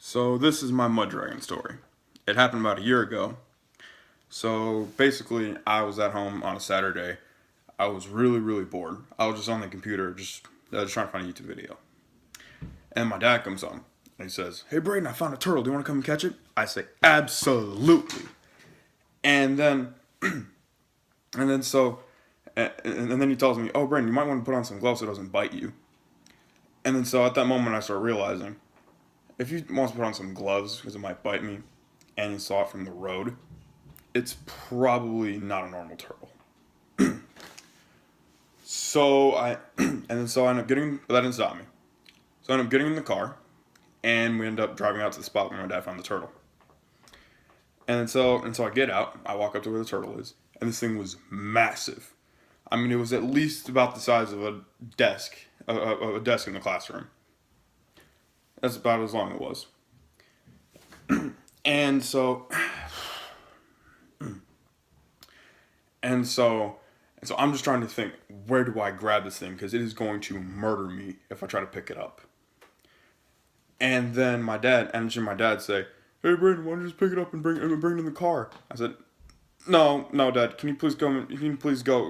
So this is my mud dragon story. It happened about a year ago. So basically, I was at home on a Saturday. I was really bored. I was just on the computer, just trying to find a YouTube video. And my dad comes on and he says, "Hey Braeden, I found a turtle. Do you want to come and catch it?" I say, "Absolutely." And then, and then so, and then he tells me, "Oh Braeden, you might want to put on some gloves so it doesn't bite you." And then so at that moment, I start realizing if he wants to put on some gloves because it might bite me, and he saw it from the road, it's probably not a normal turtle. So I end up getting, but that didn't stop me. So I end up getting in the car, and we end up driving out to the spot where my dad found the turtle. And so I get out, I walk up to where the turtle is, and this thing was massive. I mean, it was at least about the size of a desk, a desk in the classroom. That's about as long as it was. And so, and so, and so I'm just trying to think, where do I grab this thing? Because it is going to murder me if I try to pick it up. And then my dad say, "Hey Brandon, why don't you just pick it up and bring it in the car?" I said, "No, Dad. Can you please go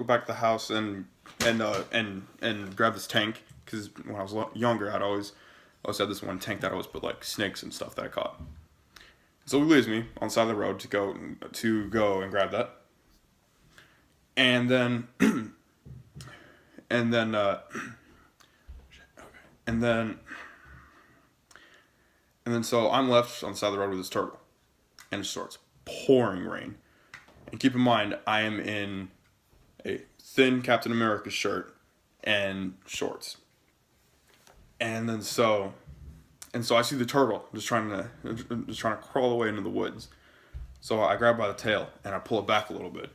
back to the house and grab this tank? Because when I was younger, always had this one tank that I always put like snakes and stuff that I caught." So he leaves me on the side of the road to go and grab that. And then and then and then and then so I'm left on the side of the road with this turtle, and it starts pouring rain. And keep in mind, I am in a thin Captain America shirt and shorts. And then so I see the turtle just trying to crawl away into the woods. So I grab by the tail and I pull it back a little bit.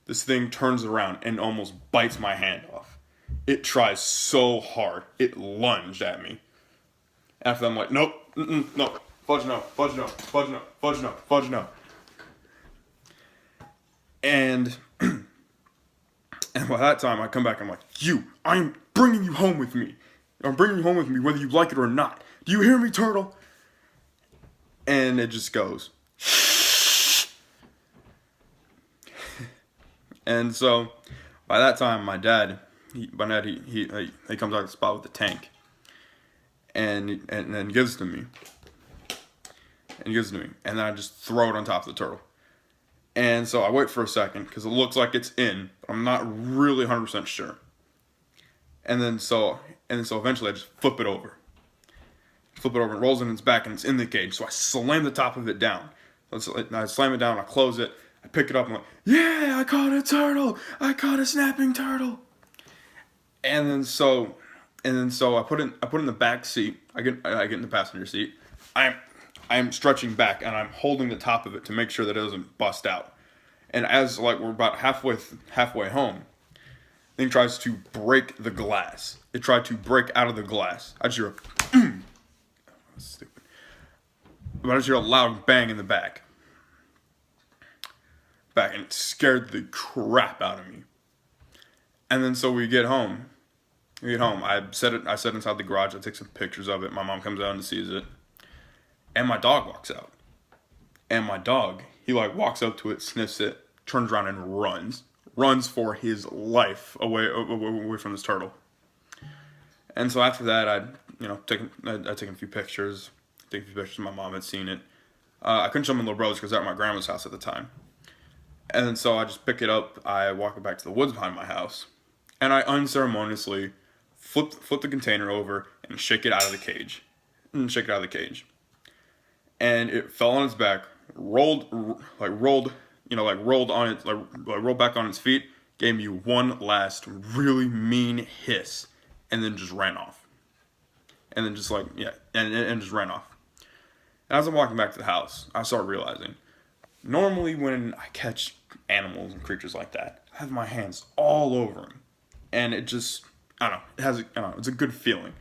This thing turns around and almost bites my hand off. It tries so hard. It lunged at me. After that, I'm like, "Nope, no, fudge no, fudge no, fudge no, fudge no, fudge no." And and by that time, I come back and I'm like, I'm bringing you home with me. I'm bringing you home with me whether you like it or not. Do you hear me, turtle? And it just goes. And so by that time, he comes out of the spot with the tank, and then gives it to me, and then I just throw it on top of the turtle. And so I wait for a second because it looks like it's in, but I'm not really 100% sure. And then so eventually I just flip it over. And it rolls in its back and it's in the cage. So I slam the top of it down. So I slam it down, I close it, I pick it up, and I'm like, "Yeah, I caught a turtle! I caught a snapping turtle!" And then so I put in the back seat. I get in the passenger seat. I'm stretching back and I'm holding the top of it to make sure that it doesn't bust out. And as like we're about halfway home, the thing tries to break the glass. It tried to break out of the glass. I just hear a stupid. But I just hear a loud bang in the back, and it scared the crap out of me. And then so we get home. I set it inside the garage. I take some pictures of it. My mom comes out and sees it, and my dog walks out. And my dog, he like walks up to it, sniffs it, turns around and runs for his life away from this turtle. And so after that, I'd taken a few pictures. My mom had seen it. I couldn't show my little brothers because they were at my grandma's house at the time. And then so I just pick it up. I walk it back to the woods behind my house, and I unceremoniously flip the container over and shake it out of the cage. And it fell on its back, rolled back on its feet, gave me one last really mean hiss, and then just ran off. And then just just ran off. And as I'm walking back to the house, I start realizing, normally when I catch animals and creatures like that, I have my hands all over them, and it just, it's a good feeling.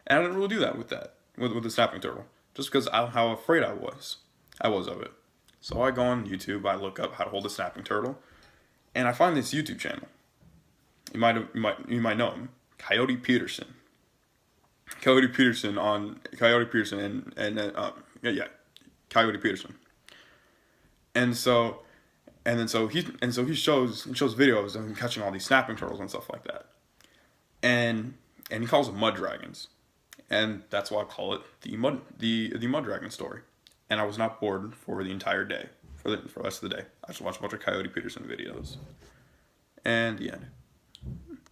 And I didn't really do that with the snapping turtle, just because how afraid I was of it. So I go on YouTube, I look up how to hold a snapping turtle, and I find this YouTube channel. You might know him, Coyote Peterson. Coyote Peterson yeah, Coyote Peterson. And so, he shows videos of him catching all these snapping turtles and stuff like that. And he calls them mud dragons, and that's why I call it the mud dragon story. And I was not bored for the entire day, for the rest of the day. I just watched a bunch of Coyote Peterson videos, and the end.